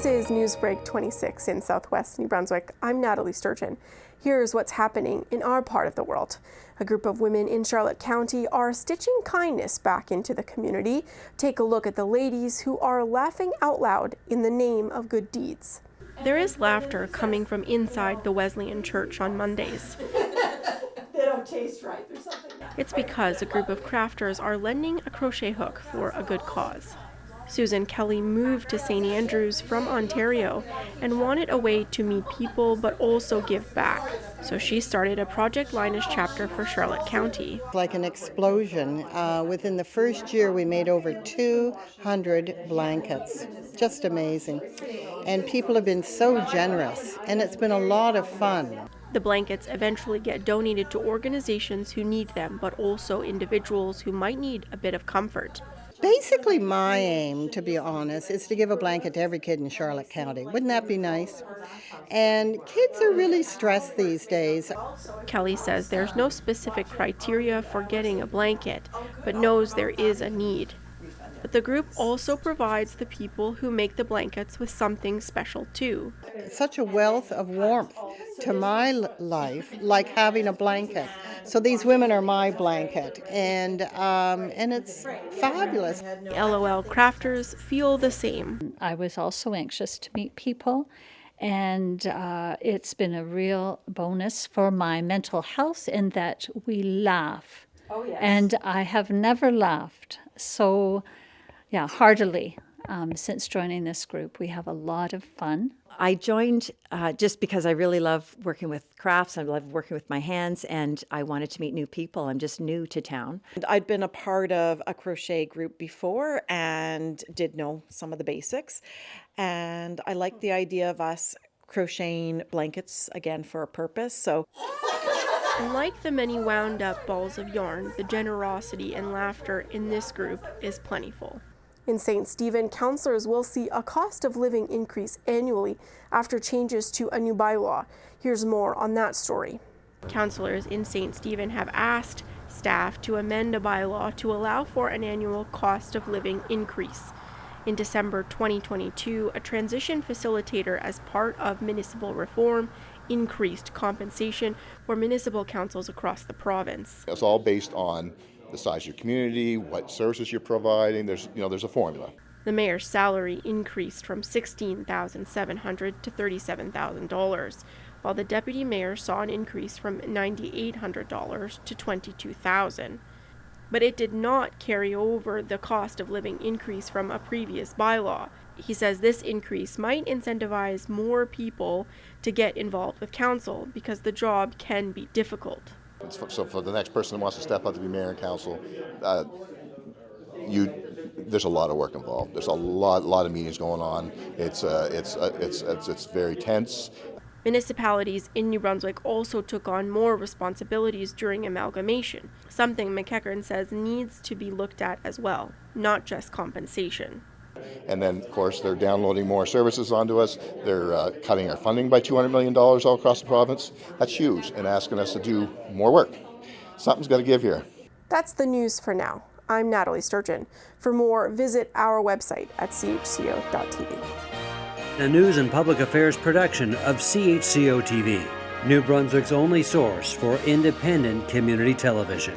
This is NewsBreak26 in Southwest New Brunswick. I'm Nathalie Sturgeon. Here's what's happening in our part of the world. A group of women in Charlotte County are stitching kindness back into the community. Take a look at the ladies who are laughing out loud in the name of good deeds. There is laughter coming from inside the Wesleyan Church on Mondays. They don't taste right. There's something. It's because a group of crafters are lending a crochet hook for a good cause. Susan Kelly moved to St. Andrews from Ontario and wanted a way to meet people but also give back. So she started a Project Linus chapter for Charlotte County. Like an explosion. Within the first year, we made over 200 blankets. Just amazing. And people have been so generous, and it's been a lot of fun. The blankets eventually get donated to organizations who need them, but also individuals who might need a bit of comfort. Basically, my aim, to be honest, is to give a blanket to every kid in Charlotte County. Wouldn't that be nice? And kids are really stressed these days. Kelly says there's no specific criteria for getting a blanket, but knows there is a need. But the group also provides the people who make the blankets with something special too. Such a wealth of warmth to my life, like having a blanket. So these women are my blanket, and it's fabulous. LOL crafters feel the same. I was also anxious to meet people, and it's been a real bonus for my mental health in that we laugh. Oh, yes. And I have never laughed so heartily since joining this group. We have a lot of fun. I joined just because I really love working with crafts. I love working with my hands, and I wanted to meet new people. I'm just new to town. I'd been a part of a crochet group before and did know some of the basics. And I liked the idea of us crocheting blankets again for a purpose. So, And like the many wound up balls of yarn, the generosity and laughter in this group is plentiful. In St. Stephen, councillors will see a cost of living increase annually after changes to a new bylaw. Here's more on that story. Councillors in St. Stephen have asked staff to amend a bylaw to allow for an annual cost of living increase. In December 2022, a transition facilitator as part of municipal reform increased compensation for municipal councils across the province. It's all based on the size of your community, what services you're providing. There's a formula. The mayor's salary increased from $16,700 to $37,000, while the deputy mayor saw an increase from $9,800 to $22,000. But it did not carry over the cost of living increase from a previous bylaw. He says this increase might incentivize more people to get involved with council because the job can be difficult. So for the next person who wants to step up to be mayor and council, there's a lot of work involved. There's a lot of meetings going on. It's very tense. Municipalities in New Brunswick also took on more responsibilities during amalgamation, something McEachern says needs to be looked at as well, not just compensation. And then, of course, they're downloading more services onto us. They're cutting our funding by $200 million all across the province. That's huge, and asking us to do more work. Something's got to give here. That's the news for now. I'm Nathalie Sturgeon. For more, visit our website at CHCO.TV. A news and public affairs production of CHCO-TV, New Brunswick's only source for independent community television.